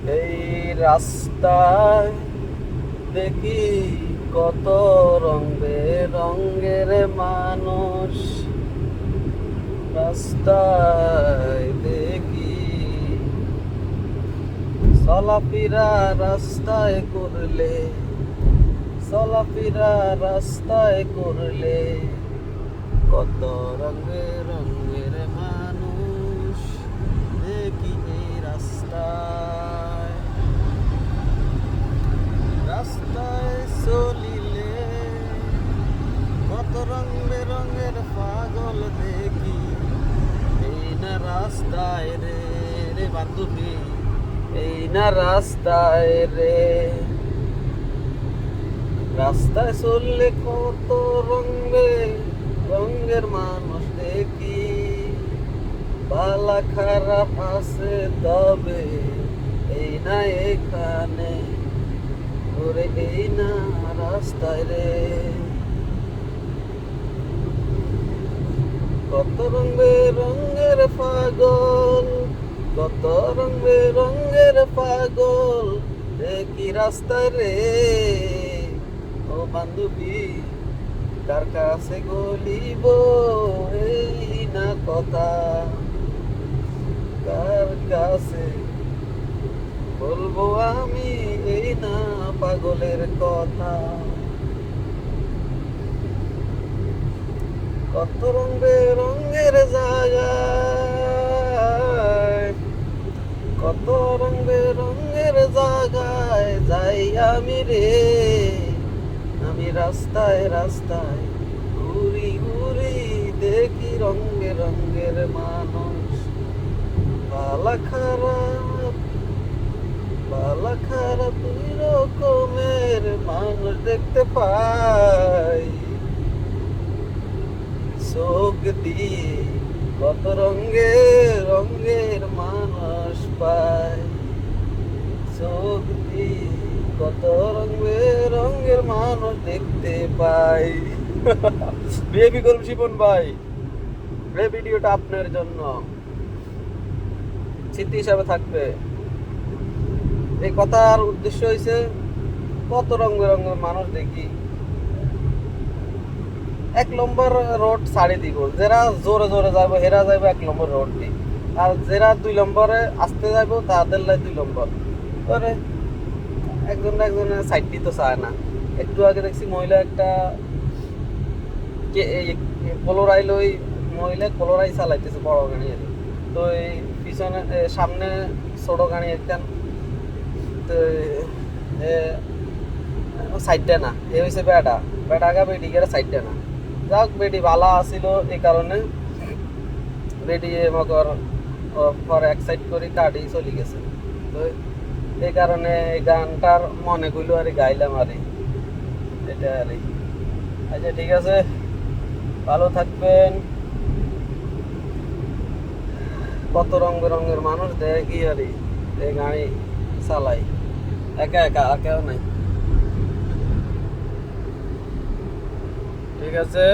এই রাস্তায় দেখি কত রং বেরঙের মানুষ, রাস্তায় দেখি চলাফেরা রাস্তায় করলে, চলাফেরা রাস্তায় করলে কত রঙের রঙের মানুষ দেখি এই রাস্তায়, রাস্তায় চলিলে কত রং বেরঙের পাগল দেখি। এই না রাস্তায় রে রে বান্ধবী, এই না রাস্তায় রে, রাস্তায় চললে কত রঙের মানুষ দেখি। ভালো খারাপ আছে তবে এই না এখানে, ওরে এই না রাস্তায় রে। কত রং বেরঙের পাগল, কত রং বেরঙের পাগল দেখি রাস্তায় রে। ও বান্ধবী, কার কাছে বলিব এই না কথা, কার কাছে বলবো আমি এই না পাগলের কথা। কত রং বেরঙের জায়গায়, কত রং বেরঙের জায়গায় যাই আমি রে। আমি রাস্তায় রাস্তায় ঘুরি ঘুরি দেখি রঙের রঙের মানুষ। ভালো খারাপ, ভালো খারাপ দুই রকমের মানুষ দেখতে পাই। চোখ দিয়ে কত রঙের রঙের মানুষ পাই, চোখ দিয়ে কত রঙের রঙের মানুষ দেখতে পাই। বিয়ে করুন শিপন ভাই, এই ভিডিওটা আপনার জন্য স্মৃতি হিসাবে থাকবে। এই কথার উদ্দেশ্য হয়েছে কত রঙ বেরঙের মানুষ দেখি। 1 নম্বর রোড ছাড়ি দিব, যারা জোরে জোরে যাবো হেরা যাবো 1 নম্বর রোড দি, আর যারা 2 নম্বরে আসতে যাবো তাদের লাই 2 নম্বর করে। একজনের সাইড দিতে চায় না। একটু আগে দেখছি মহিলা একটা কলোরাই লই, মহিলা কলোরাই চালাইতেছে বড় গাড়ি। তো এই পিছনে সামনে ছোট গাড়ি একখান, তো সাইডটা না, এ হয়েছে বেটা বেটা বেটি গেলে সাইডটা না। যাক বেটি ভালো আসিল, এই কারণে বেটি মগর পর এক সাইড করে কাটি চলে গেছে। তো এই কারণে এই গানটার মনে করলো আর গাইলাম আর এটা আর। আচ্ছা ঠিক আছে, ভালো থাকবেন। কত রং বেরঙের মানুষ দেখি আর এই গাড়ি চালাই একা একা, কেউ নাই। ঠিক আছে।